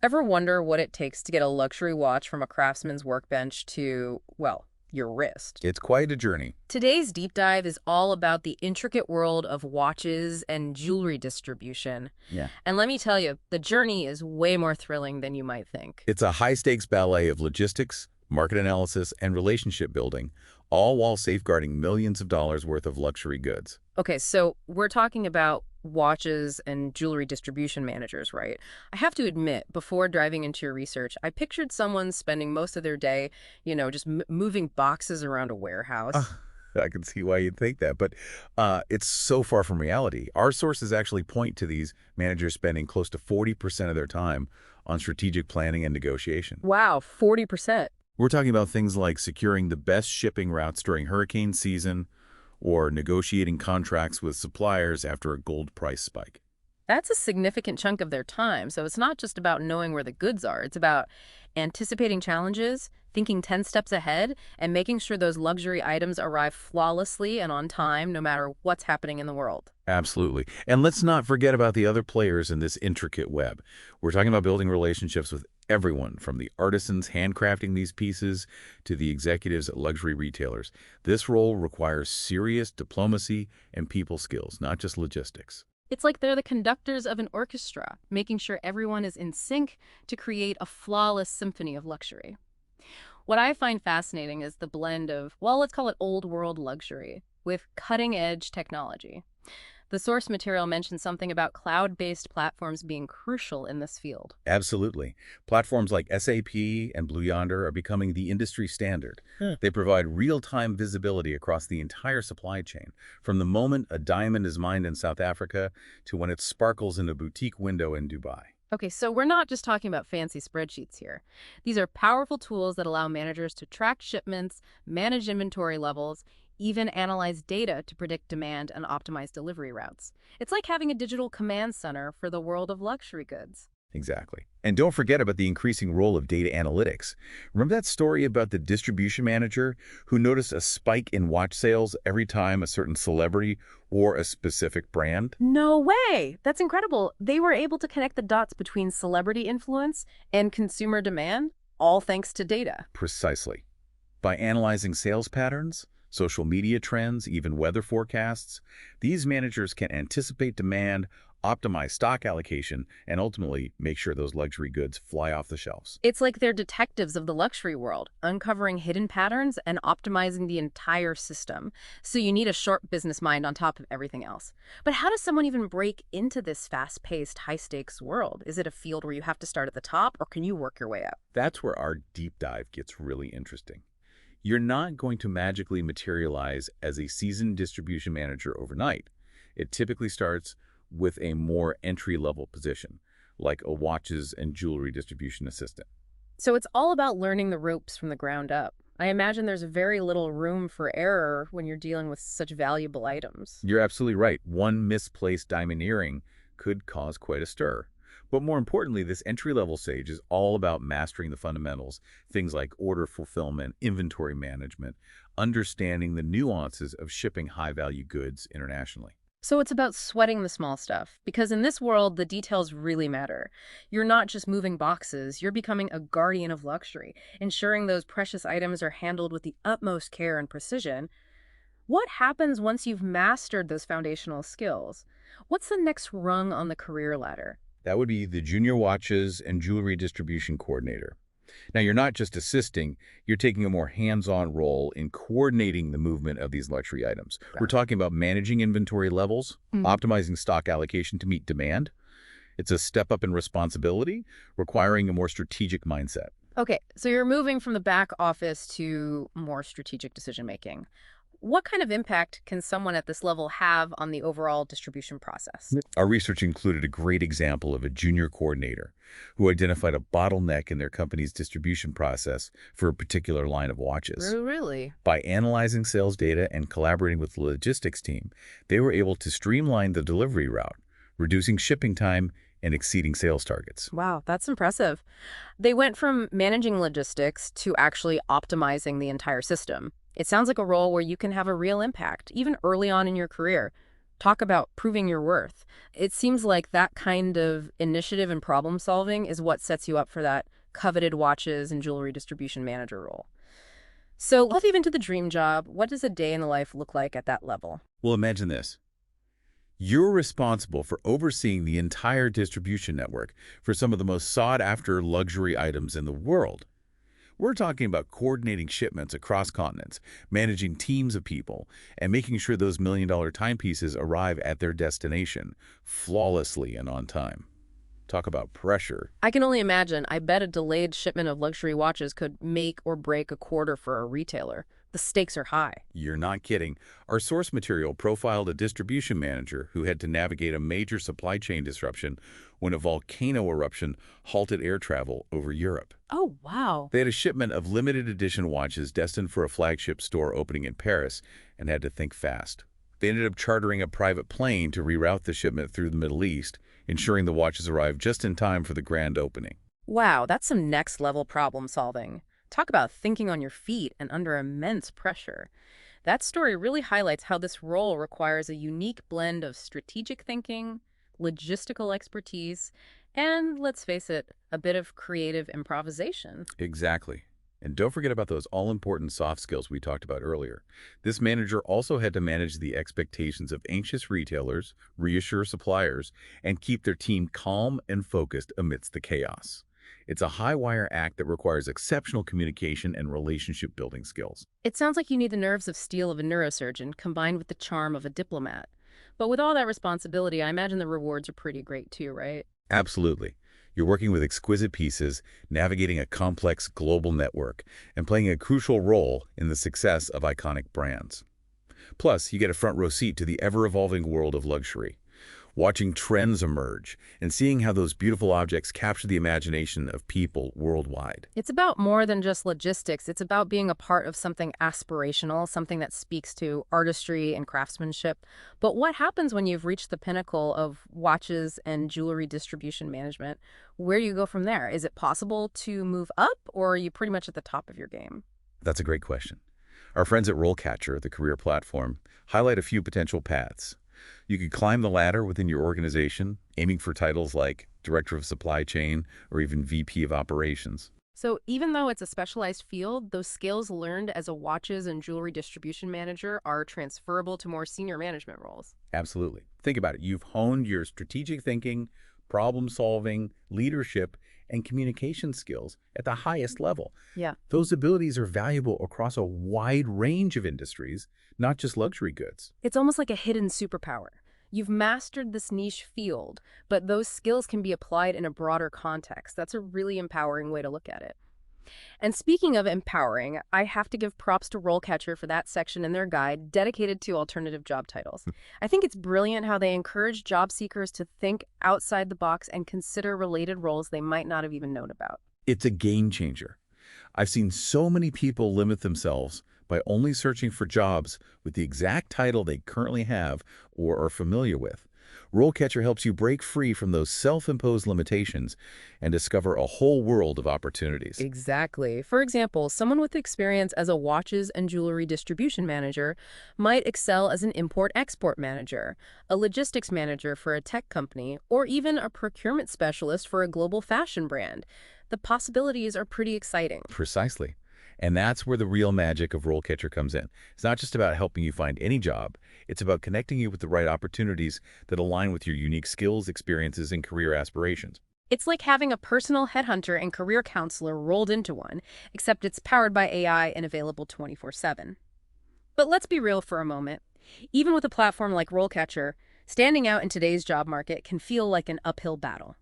Ever wonder what it takes to get a luxury watch from a craftsman's workbench to, well, your wrist? It's quite a journey. Today's deep dive is all about the intricate world of watches and jewelry distribution. Yeah. And let me tell you, the journey is way more thrilling than you might think. It's a high-stakes ballet of logistics, market analysis, and relationship building, all while safeguarding millions of dollars worth of luxury goods. Okay, so we're talking about watches and jewelry distribution managers, right? I have to admit, before diving into your research, I pictured someone spending most of their day, just moving boxes around a warehouse. I can see why you'd think that, but it's so far from reality. Our sources actually point to these managers spending close to 40% of their time on strategic planning and negotiation. Wow, 40%. We're talking about things like securing the best shipping routes during hurricane season or negotiating contracts with suppliers after a gold price spike. That's a significant chunk of their time. So it's not just about knowing where the goods are. It's about anticipating challenges, thinking 10 steps ahead, and making sure those luxury items arrive flawlessly and on time, no matter what's happening in the world. Absolutely. And let's not forget about the other players in this intricate web. We're talking about building relationships with everyone, from the artisans handcrafting these pieces to the executives at luxury retailers. This role requires serious diplomacy and people skills, not just logistics. It's like they're the conductors of an orchestra, making sure everyone is in sync to create a flawless symphony of luxury. What I find fascinating is the blend of, well, let's call it old world luxury with cutting edge technology. The source material mentions something about cloud-based platforms being crucial in this field. Absolutely. Platforms like SAP and Blue Yonder are becoming the industry standard. They provide real-time visibility across the entire supply chain, from the moment a diamond is mined in South Africa to when it sparkles in a boutique window in Dubai. Okay, so we're not just talking about fancy spreadsheets here. These are powerful tools that allow managers to track shipments, manage inventory levels, even analyze data to predict demand and optimize delivery routes. It's like having a digital command center for the world of luxury goods. Exactly. And don't forget about the increasing role of data analytics. Remember that story about the distribution manager who noticed a spike in watch sales every time a certain celebrity or a specific brand? No way! That's incredible. They were able to connect the dots between celebrity influence and consumer demand, all thanks to data. Precisely. By analyzing sales patterns, social media trends, even weather forecasts, these managers can anticipate demand, optimize stock allocation, and ultimately make sure those luxury goods fly off the shelves. It's like they're detectives of the luxury world, uncovering hidden patterns and optimizing the entire system. So you need a sharp business mind on top of everything else. But how does someone even break into this fast-paced, high-stakes world? Is it a field where you have to start at the top, or can you work your way up? That's where our deep dive gets really interesting. You're not going to magically materialize as a seasoned distribution manager overnight. It typically starts with a more entry-level position, like a watches and jewelry distribution assistant. So it's all about learning the ropes from the ground up. I imagine there's very little room for error when you're dealing with such valuable items. You're absolutely right. One misplaced diamond earring could cause quite a stir. But more importantly, this entry-level stage is all about mastering the fundamentals, things like order fulfillment, inventory management, understanding the nuances of shipping high-value goods internationally. So it's about sweating the small stuff, because in this world, the details really matter. You're not just moving boxes, you're becoming a guardian of luxury, ensuring those precious items are handled with the utmost care and precision. What happens once you've mastered those foundational skills? What's the next rung on the career ladder? That would be the Junior Watches and Jewelry Distribution Coordinator. Now, you're not just assisting, you're taking a more hands-on role in coordinating the movement of these luxury items. We're talking about managing inventory levels, optimizing stock allocation to meet demand. It's a step up in responsibility, requiring a more strategic mindset. Okay, so you're moving from the back office to more strategic decision making. What kind of impact can someone at this level have on the overall distribution process? Our research included a great example of a junior coordinator who identified a bottleneck in their company's distribution process for a particular line of watches. Really? By analyzing sales data and collaborating with the logistics team, they were able to streamline the delivery route, reducing shipping time and exceeding sales targets. Wow, that's impressive. They went from managing logistics to actually optimizing the entire system. It sounds like a role where you can have a real impact, even early on in your career. Talk about proving your worth. It seems like that kind of initiative and problem solving is what sets you up for that coveted watches and jewelry distribution manager role. So let's dive into the dream job. What does a day in the life look like at that level? Well, imagine this. You're responsible for overseeing the entire distribution network for some of the most sought-after luxury items in the world. We're talking about coordinating shipments across continents, managing teams of people, and making sure those million-dollar timepieces arrive at their destination flawlessly and on time. Talk about pressure. I can only imagine. I bet a delayed shipment of luxury watches could make or break a quarter for a retailer. The stakes are high. You're not kidding. Our source material profiled a distribution manager who had to navigate a major supply chain disruption when a volcano eruption halted air travel over Europe. Oh, wow. They had a shipment of limited edition watches destined for a flagship store opening in Paris and had to think fast. They ended up chartering a private plane to reroute the shipment through the Middle East, ensuring the watches arrived just in time for the grand opening. Wow, that's some next-level problem solving. Talk about thinking on your feet and under immense pressure. That story really highlights how this role requires a unique blend of strategic thinking, logistical expertise, and, let's face it, a bit of creative improvisation. Exactly. And don't forget about those all-important soft skills we talked about earlier. This manager also had to manage the expectations of anxious retailers, reassure suppliers, and keep their team calm and focused amidst the chaos. It's a high-wire act that requires exceptional communication and relationship-building skills. It sounds like you need the nerves of steel of a neurosurgeon combined with the charm of a diplomat. But with all that responsibility, I imagine the rewards are pretty great too, right? Absolutely. You're working with exquisite pieces, navigating a complex global network, and playing a crucial role in the success of iconic brands. Plus, you get a front-row seat to the ever-evolving world of luxury, watching trends emerge and seeing how those beautiful objects capture the imagination of people worldwide. It's about more than just logistics. It's about being a part of something aspirational, something that speaks to artistry and craftsmanship. But what happens when you've reached the pinnacle of watches and jewelry distribution management? Where do you go from there? Is it possible to move up, or are you pretty much at the top of your game? That's a great question. Our friends at RoleCatcher, the career platform, highlight a few potential paths. You could climb the ladder within your organization, aiming for titles like Director of Supply Chain or even VP of Operations. So even though it's a specialized field, those skills learned as a watches and jewelry distribution manager are transferable to more senior management roles. Absolutely. Think about it. You've honed your strategic thinking, problem solving, leadership, and communication skills at the highest level. Yeah. Those abilities are valuable across a wide range of industries, not just luxury goods. It's almost like a hidden superpower. You've mastered this niche field, but those skills can be applied in a broader context. That's a really empowering way to look at it. And speaking of empowering, I have to give props to RoleCatcher for that section in their guide dedicated to alternative job titles. I think it's brilliant how they encourage job seekers to think outside the box and consider related roles they might not have even known about. It's a game changer. I've seen so many people limit themselves by only searching for jobs with the exact title they currently have or are familiar with. RoleCatcher helps you break free from those self-imposed limitations and discover a whole world of opportunities. Exactly. For example, someone with experience as a watches and jewelry distribution manager might excel as an import-export manager, a logistics manager for a tech company, or even a procurement specialist for a global fashion brand. The possibilities are pretty exciting. Precisely. And that's where the real magic of RoleCatcher comes in. It's not just about helping you find any job. It's about connecting you with the right opportunities that align with your unique skills, experiences, and career aspirations. It's like having a personal headhunter and career counselor rolled into one, except it's powered by AI and available 24/7. But let's be real for a moment. Even with a platform like RoleCatcher, standing out in today's job market can feel like an uphill battle.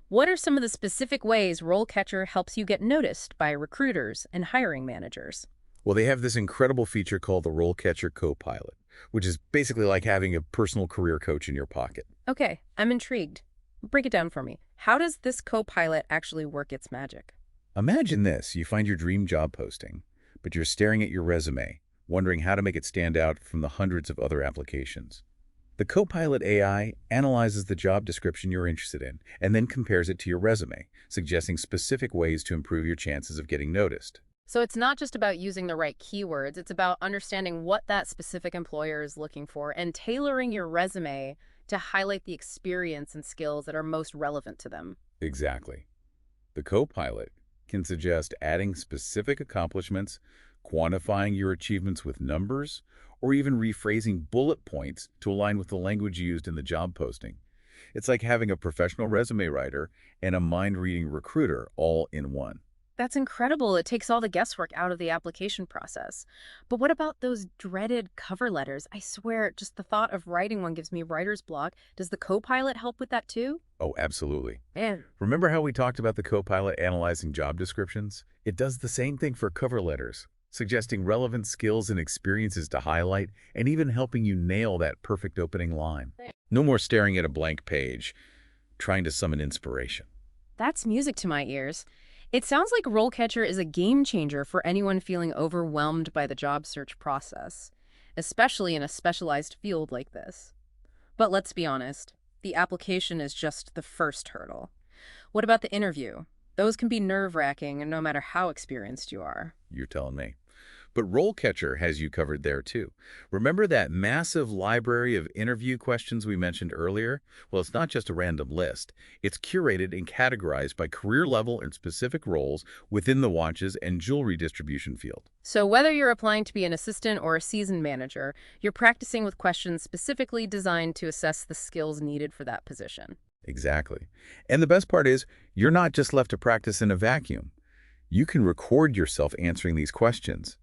What are some of the specific ways RoleCatcher helps you get noticed by recruiters and hiring managers? Well, they have this incredible feature called the RoleCatcher Copilot, which is basically like having a personal career coach in your pocket. Okay, I'm intrigued. Break it down for me. How does this Copilot actually work its magic? Imagine this. You find your dream job posting, but you're staring at your resume, wondering how to make it stand out from the hundreds of other applications. The Copilot AI analyzes the job description you're interested in and then compares it to your resume, suggesting specific ways to improve your chances of getting noticed. So it's not just about using the right keywords, it's about understanding what that specific employer is looking for and tailoring your resume to highlight the experience and skills that are most relevant to them. Exactly. The Copilot can suggest adding specific accomplishments, quantifying your achievements with numbers, or even rephrasing bullet points to align with the language used in the job posting. It's like having a professional resume writer and a mind-reading recruiter all in one. That's incredible. It takes all the guesswork out of the application process. But what about those dreaded cover letters? I swear, just the thought of writing one gives me writer's block. Does the Copilot help with that too? Oh, absolutely. Man, Remember how we talked about the Copilot analyzing job descriptions? It does the same thing for cover letters, suggesting relevant skills and experiences to highlight and even helping you nail that perfect opening line. No more staring at a blank page, trying to summon inspiration. that's music to my ears. It sounds like RoleCatcher is a game changer for anyone feeling overwhelmed by the job search process, especially in a specialized field like this. But let's be honest, the application is just the first hurdle. What about the interview? Those can be nerve-wracking no matter how experienced you are. You're telling me. But RoleCatcher has you covered there too. Remember that massive library of interview questions we mentioned earlier? Well, it's not just a random list. It's curated and categorized by career level and specific roles within the watches and jewelry distribution field. So whether you're applying to be an assistant or a seasoned manager, you're practicing with questions specifically designed to assess the skills needed for that position. Exactly. And the best part is, you're not just left to practice in a vacuum. You can record yourself answering these questions,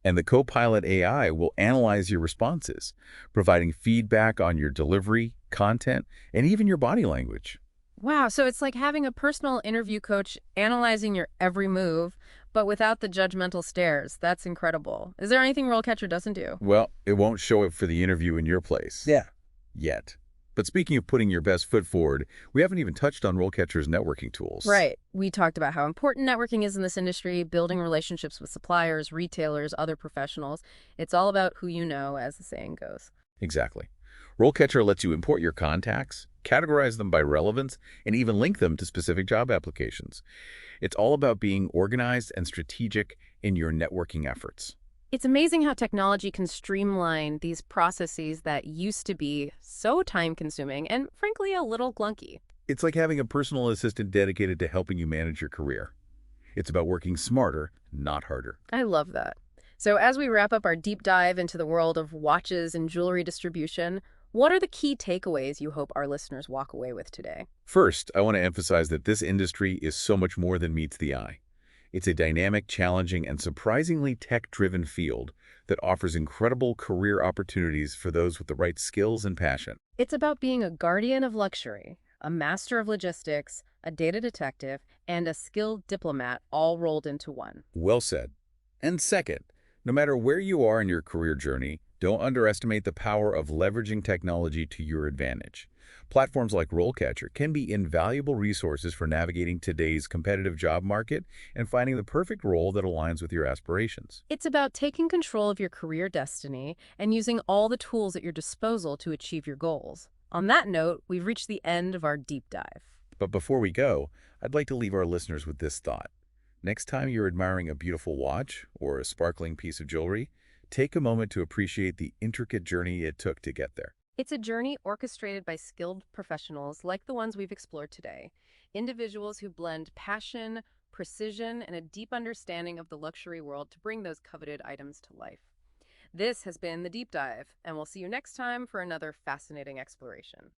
and the Copilot AI will analyze your responses, providing feedback on your delivery, content, and even your body language. Wow, so it's like having a personal interview coach analyzing your every move, but without the judgmental stares. That's incredible. Is there anything RoleCatcher doesn't do? Well, it won't show up for the interview in your place. Yeah. Yet. But speaking of putting your best foot forward, we haven't even touched on RoleCatcher's networking tools. Right. We talked about how important networking is in this industry, building relationships with suppliers, retailers, other professionals. It's all about who you know, as the saying goes. Exactly. RoleCatcher lets you import your contacts, categorize them by relevance, and even link them to specific job applications. It's all about being organized and strategic in your networking efforts. It's amazing how technology can streamline these processes that used to be so time-consuming and, frankly, a little clunky. It's like having a personal assistant dedicated to helping you manage your career. It's about working smarter, not harder. I love that. So as we wrap up our deep dive into the world of watches and jewelry distribution, what are the key takeaways you hope our listeners walk away with today? First, I want to emphasize that this industry is so much more than meets the eye. It's a dynamic, challenging, and surprisingly tech-driven field that offers incredible career opportunities for those with the right skills and passion. It's about being a guardian of luxury, a master of logistics, a data detective, and a skilled diplomat all rolled into one. Well said. And second, no matter where you are in your career journey, don't underestimate the power of leveraging technology to your advantage. Platforms like RoleCatcher can be invaluable resources for navigating today's competitive job market and finding the perfect role that aligns with your aspirations. It's about taking control of your career destiny and using all the tools at your disposal to achieve your goals. On that note, we've reached the end of our deep dive. But before we go, I'd like to leave our listeners with this thought. Next time you're admiring a beautiful watch or a sparkling piece of jewelry, take a moment to appreciate the intricate journey it took to get there. It's a journey orchestrated by skilled professionals like the ones we've explored today, individuals who blend passion, precision, and a deep understanding of the luxury world to bring those coveted items to life. This has been The Deep Dive, and we'll see you next time for another fascinating exploration.